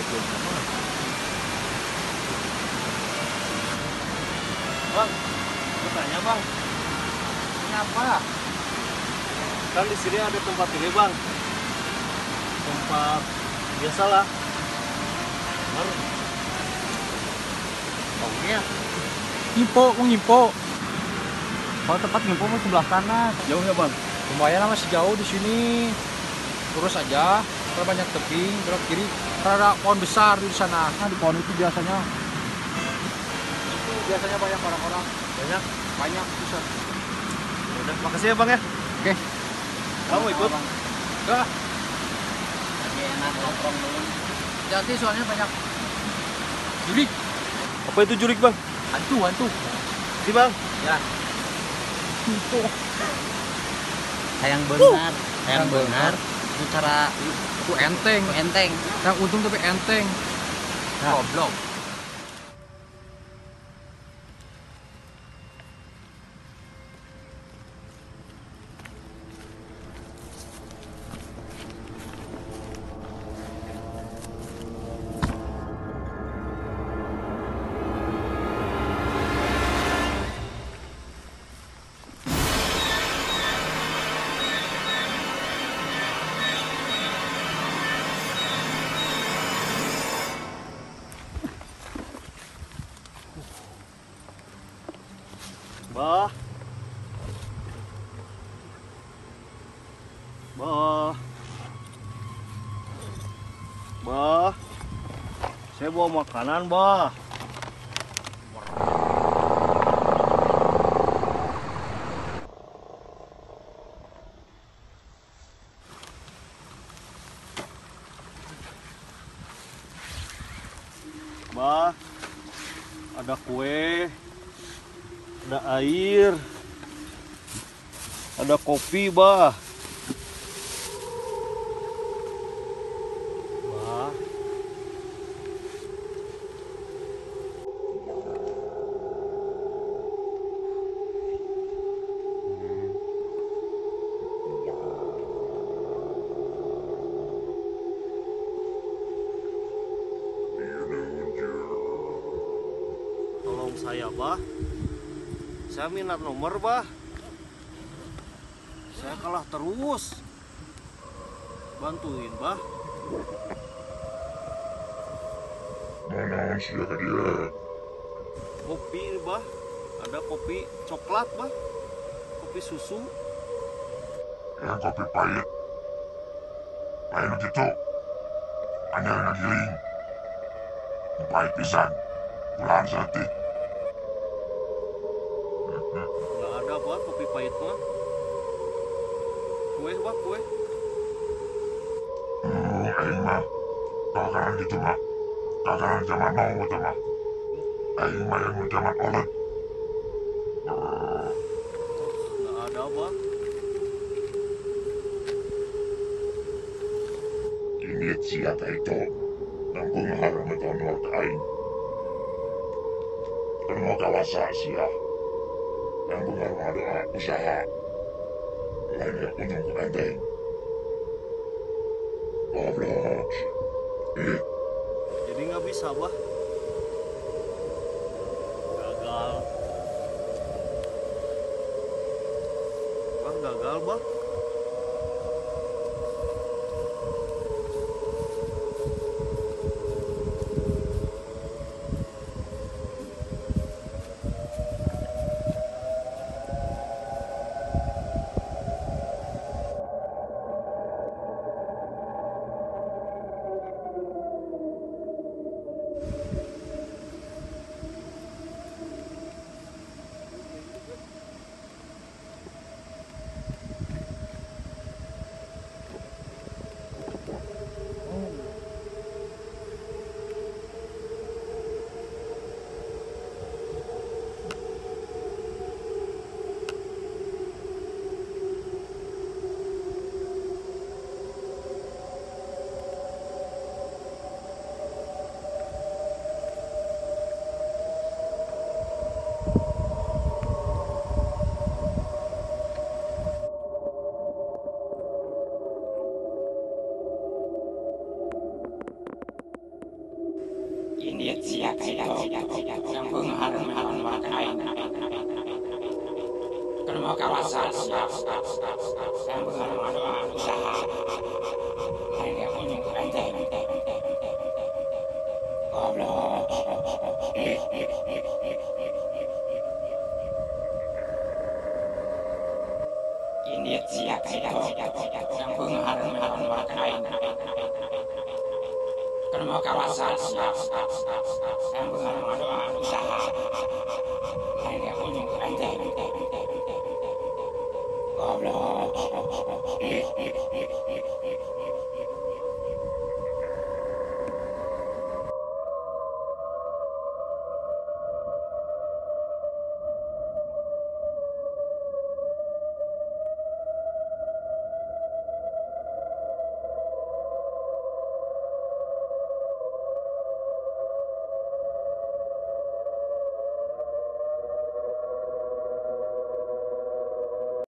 belum sama. Bang, bertanya bang, Kenapa? kan di sini ada tempat ini bang, tempat biasalah. Baru. Oh iya, Mau ngimpo. Kalau tempat ngimpo mau sebelah sana. jauh ya bang. Lumayan lah, masih jauh di sini. Terus aja, kalau banyak tebing, belok kiri. Ada pohon besar di sana. Nah, di pohon itu biasanya banyak orang-orang. Banyak. Banyak bisa. Udah, makasih ya bang ya. Oke. Kamu ikut? Enggak. Lagi enak nongkrong dulu. Jadi soalnya banyak jurik, Apa itu jurik bang? hantu. Si bang. Ya. Sayang benar, sayang Sayang benar. Itu cara Itu enteng. enteng. Yang untung tapi enteng. Nah. Goblok. Bah. Bah. Bah. Saya bawa makanan, bah. Bah. Ada kue. Ada air, ada kopi, bah. Bah. Tolong saya, bah. Saya minat nomor, bah. Saya kalah terus. Bantuin, bah. Mana sih dia? Kopi, bah. Ada kopi coklat, bah. Kopi susu. Yang kopi pahit. Pahit gitu. Hanya nagiling. Pahit pisan. Pulaan setik. Nggak ada, bah, kopi pahit mah. Kue, bah, kue. Aing mah. Kakaran gitu mah. Kakaran zaman now itu mah. Aing mah yang zaman olet. Nggak ada, bah. Ini siapa itu? Nanggung haram itu nomor ke Aing. Kalau mau kawasa siap. Nanggung haram ada usaha. Lainnya untung ke benteng. Goblok. Jadi nggak bisa, bah. Gagal. Bah, gagal, bah. Ini siap itu yang penghalang makan kalau kawasan siap yang penghalang usaha ini punya benteng goblok ini siap itu yang penghalang makan kalau kawasan siap yang penghalang usaha ini punya benteng goblok